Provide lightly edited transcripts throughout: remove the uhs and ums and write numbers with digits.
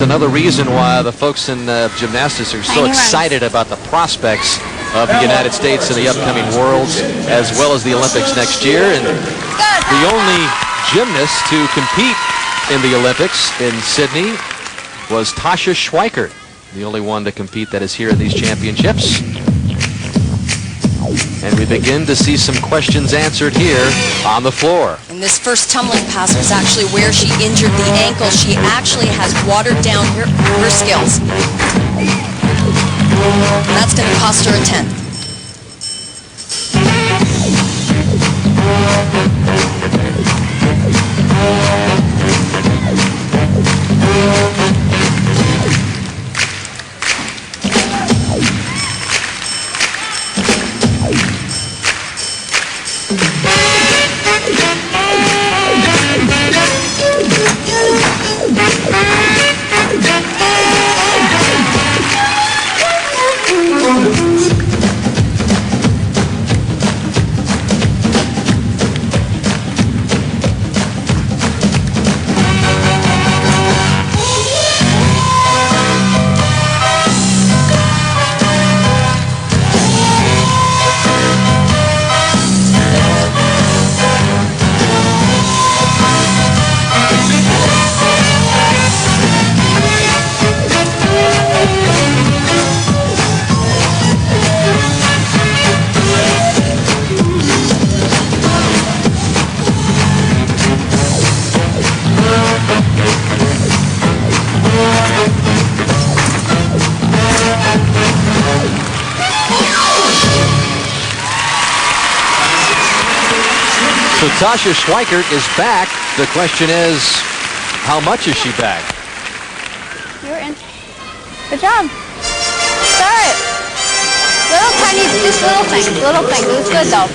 Another reason why the folks in gymnastics are so excited about the prospects of the United States in the upcoming Worlds as well as the Olympics next year. And the only gymnast to compete in the Olympics in Sydney was Tasha Schweikert, the only one to compete that is here in these championships. And we begin to see some questions answered here on the floor. And this first tumbling pass was actually where she injured the ankle. She actually has watered down her skills. And that's going to cost her a 10th. So Tasha Schweikert is back. The question is, how much is she back? You're in. Good job. Start. Little tiny, just little thing. It's good though.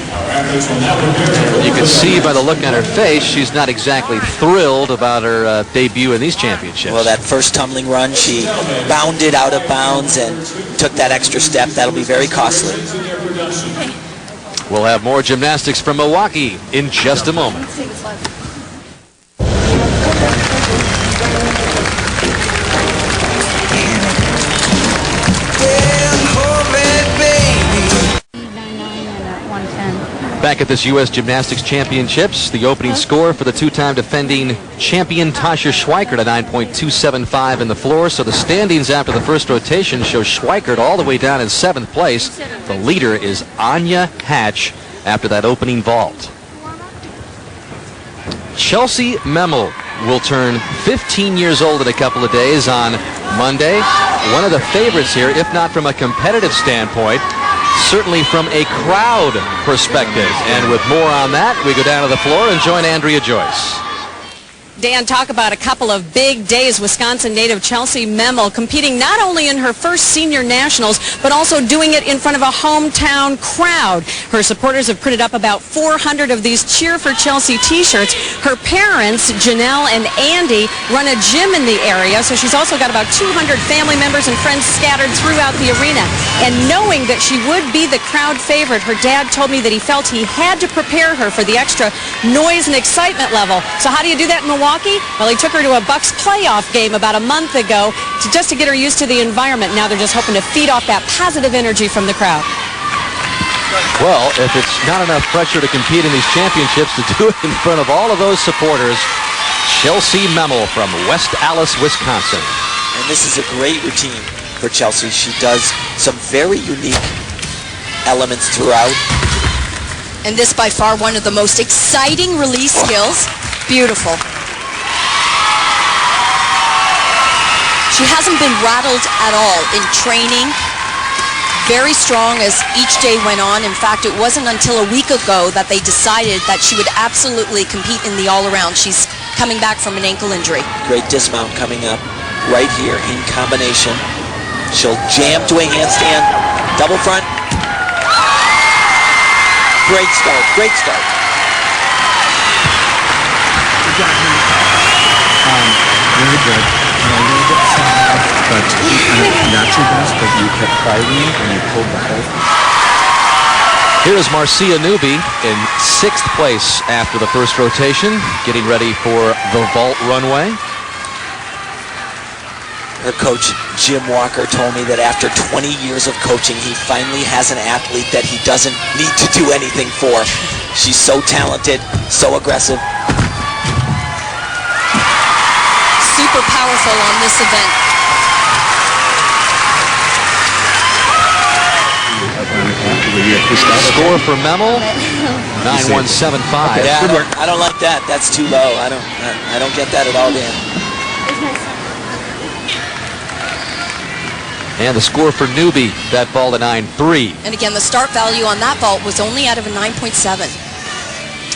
You can see by the look on her face, she's not exactly thrilled about her debut in these championships. Well, that first tumbling run, she bounded out of bounds and took that extra step. That'll be very costly. We'll have more gymnastics from Milwaukee in just a moment. Back at this U.S. Gymnastics Championships, the opening score for the two-time defending champion Tasha Schweikert, a 9.275 in the floor. So the standings after the first rotation show Schweikert all the way down in 7th place. The leader is Anya Hatch after that opening vault. Chelsea Memel will turn 15 years old in a couple of days on Monday. One of the favorites here, if not from a competitive standpoint, certainly from a crowd perspective. And with more on that, we go down to the floor and join Andrea Joyce. Dan, talk about a couple of big days. Wisconsin native Chelsea Memel competing not only in her first senior nationals, but also doing it in front of a hometown crowd. Her supporters have printed up about 400 of these Cheer for Chelsea t-shirts. Her parents, Janelle and Andy, run a gym in the area, so she's also got about 200 family members and friends scattered throughout the arena. And knowing that she would be the crowd favorite, her dad told me that he felt he had to prepare her for the extra noise and excitement level. So how do you do that in Milwaukee? Well, he took her to a Bucks playoff game about a month ago just to get her used to the environment. Now they're just hoping to feed off that positive energy from the crowd. Well, if it's not enough pressure to compete in these championships, to do it in front of all of those supporters, Chelsea Memel from West Allis, Wisconsin. And this is a great routine for Chelsea. She does some very unique elements throughout. And this by far one of the most exciting release skills. Beautiful. She hasn't been rattled at all in training. Very strong as each day went on. In fact, it wasn't until a week ago that they decided that she would absolutely compete in the all-around. She's coming back from an ankle injury. Great dismount coming up right here in combination. She'll jam to a handstand, double front. Great start, great start. Really good. A little bit sad, but you kind of not your best, but you kept fighting and you pulled the whole. Here is Marcia Newby in 6th place after the first rotation, getting ready for the vault runway. Her coach, Jim Walker, told me that after 20 years of coaching, he finally has an athlete that he doesn't need to do anything for. She's so talented, so aggressive. Super powerful on this event. Score for Memel, 9-1-7-5. Yeah, I don't like that. That's too low. I don't get that at all, Dan. And the score for Newby, that ball to 9-3. And again, the start value on that vault was only out of a 9.7.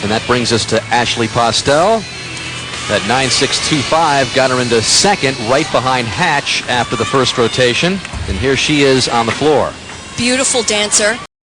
And that brings us to Ashley Postel. That 9.625 got her into second, right behind Hatch after the first rotation. And here she is on the floor. Beautiful dancer.